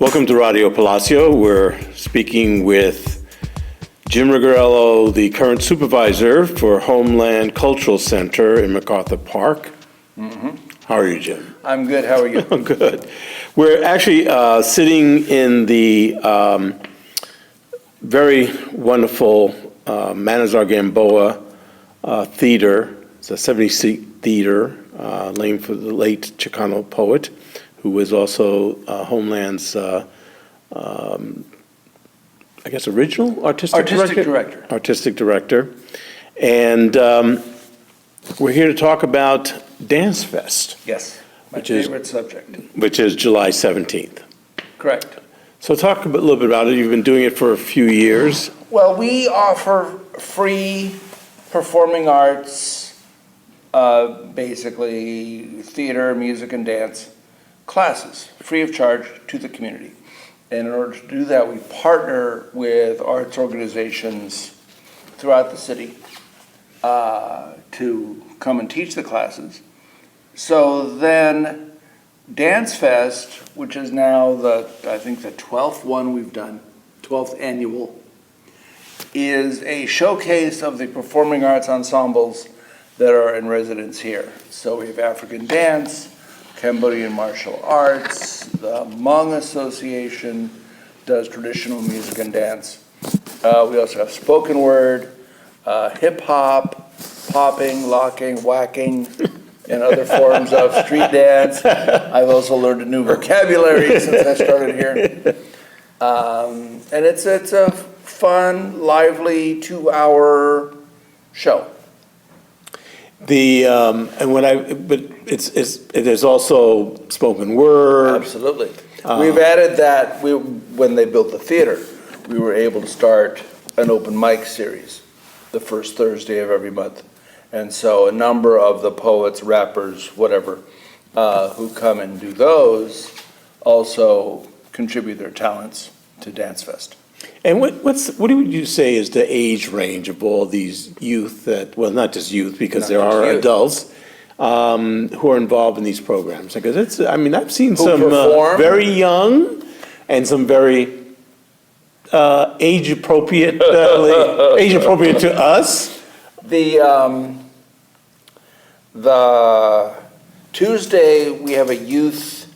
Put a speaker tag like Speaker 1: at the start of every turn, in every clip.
Speaker 1: Welcome to Radio Palacio. We're speaking with Jim Ruggirello, the current supervisor for Homeland Cultural Center in MacArthur Park. Mm-hmm. How are you, Jim?
Speaker 2: I'm good. How are you?
Speaker 1: I'm good. We're actually sitting in the very wonderful Manazar Gamboa Theatre. It's a 70-seat theater named for the late Chicano poet, who was also Homeland's, I guess, original artistic director. Artistic director. And we're here to talk about DanceFest.
Speaker 2: Yes, my favorite subject.
Speaker 1: Which is July 17th.
Speaker 2: Correct.
Speaker 1: So talk a little bit about it. You've been doing it for a few years.
Speaker 2: Well, we offer free performing arts, basically theater, music, and dance classes, free of charge to the community. And in order to do that, we partner with arts organizations throughout the city to come and teach the classes. So then DanceFest, which is now I think the 12th one we've done, 12th annual, is a showcase of the performing arts ensembles that are in residence here. So we have African dance, Cambodian martial arts, the Hmong Association does traditional music and dance. We also have spoken word, hip hop, popping, locking, whacking, and other forms of street dance. I've also learned a new vocabulary since I started here. And it's a fun, lively 2-hour show. There's also spoken word. Absolutely. We've added that. When they built the theater, we were able to start an open mic series the first Thursday of every month. And so a number of the poets, rappers, whatever, who come and do those also contribute their talents to DanceFest.
Speaker 1: And what do you say is the age range of all these youth not just youth, because there are adults who are involved in these programs? Because I've seen some very young and some very age appropriate to us. The Tuesday we have a youth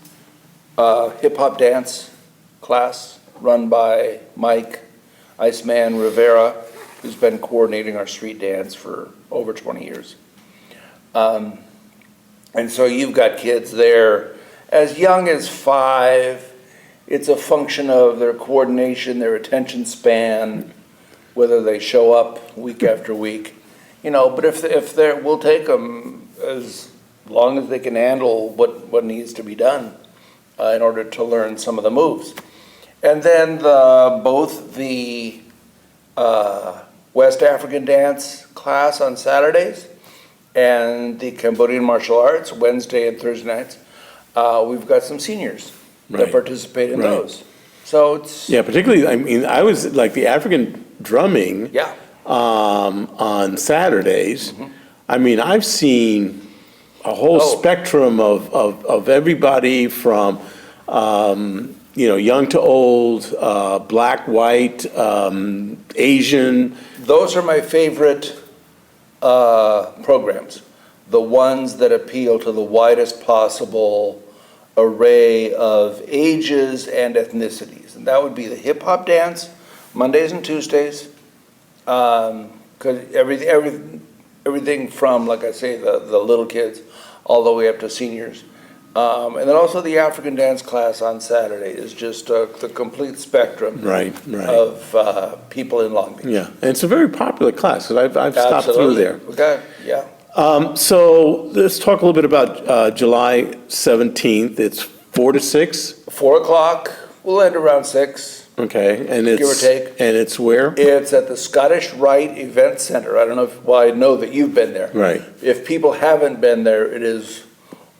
Speaker 1: hip hop dance class run by Mike Iceman Rivera, who's been coordinating our street dance for over 20 years. And so you've got kids there as young as 5. It's a function of their coordination, their attention span, whether they show up week after week. But if we'll take them as long as they can handle what needs to be done in order to learn some of the moves. And then both the West African dance class on Saturdays and the Cambodian martial arts Wednesday and Thursday nights, we've got some seniors that participate in those. So it's particularly. I was like the African drumming. On Saturdays. Mm-hmm. I've seen a whole spectrum of everybody from young to old, black, white, Asian. Those are my favorite programs, the ones that appeal to the widest possible array of ages and ethnicities. And that would be the hip hop dance, Mondays and Tuesdays, because everything from, like I say, the little kids all the way up to seniors. And then also the African dance class on Saturday is just the complete spectrum of people in Long Beach. Yeah, and it's a very popular class, because I've stopped through there.
Speaker 2: Okay, yeah.
Speaker 1: So let's talk a little bit about July 17th. It's 4 to 6?
Speaker 2: 4 o'clock. We'll end around 6.
Speaker 1: Okay, and it's...
Speaker 2: Give or take.
Speaker 1: And it's where?
Speaker 2: It's at the Scottish Rite Event Center. I don't know I know that you've been there.
Speaker 1: Right.
Speaker 2: If people haven't been there, it is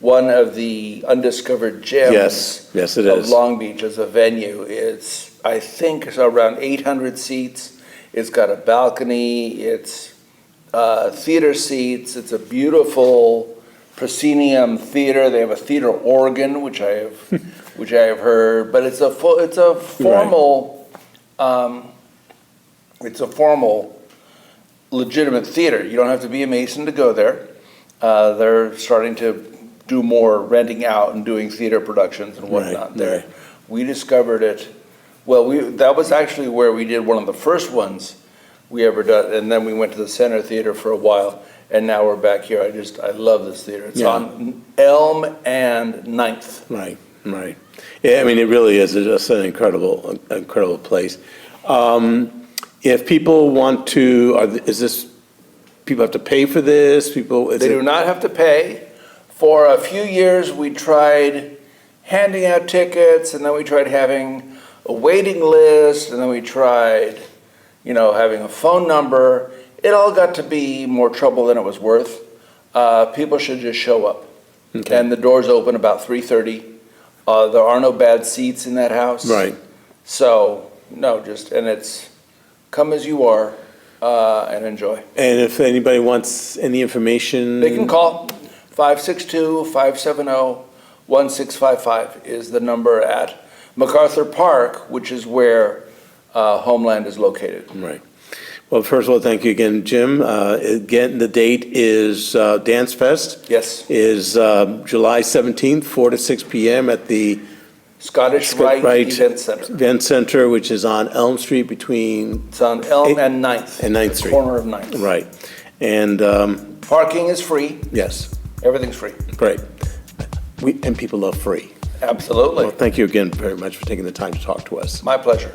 Speaker 2: one of the undiscovered gems
Speaker 1: yes, it
Speaker 2: of
Speaker 1: is.
Speaker 2: Long Beach as a venue. It's, I think, it's around 800 seats. It's got a balcony. It's theater seats. It's a beautiful proscenium theater. They have a theater organ, which I have
Speaker 1: which I have heard, but it's a formal, legitimate theater. You don't have to be a Mason to go there. They're starting to do more renting out and doing theater productions and whatnot there.
Speaker 3: Right.
Speaker 1: We discovered it, that was actually where we did one of the first ones we ever done, and then we went to the Center Theater for a while, and now we're back here. I love this theater. It's
Speaker 3: Yeah.
Speaker 1: on Elm and Ninth.
Speaker 3: Right. Yeah, I mean, it really is just an incredible place. If people want to, people have to pay for this?
Speaker 1: They do not have to pay. For a few years, we tried handing out tickets, and then we tried having a waiting list, and then we tried, having a phone number. It all got to be more trouble than it was worth. People should just show up.
Speaker 3: Okay.
Speaker 1: And the doors open about 3:30. There are no bad seats in that house.
Speaker 3: Right.
Speaker 1: So, no, and it's come as you are, and enjoy.
Speaker 3: And if anybody wants any information?
Speaker 1: They can call 562-570-1655 is the number at MacArthur Park, which is where Homeland is located.
Speaker 3: Right. Well, first of all, thank you again, Jim. Again, the date is DanceFest.
Speaker 1: Yes.
Speaker 3: Is July 17th, 4 to 6 p.m. at the
Speaker 1: Scottish Rite Event Center.
Speaker 3: Event Center, which is on Elm Street between
Speaker 1: It's on Elm and Ninth.
Speaker 3: and Ninth Street.
Speaker 1: Corner of Ninth.
Speaker 3: Right. And
Speaker 1: Parking is free.
Speaker 3: yes,
Speaker 1: Everything's free.
Speaker 3: great. And people love free.
Speaker 1: Absolutely.
Speaker 3: Well, thank you again very much for taking the time to talk to us.
Speaker 1: My pleasure.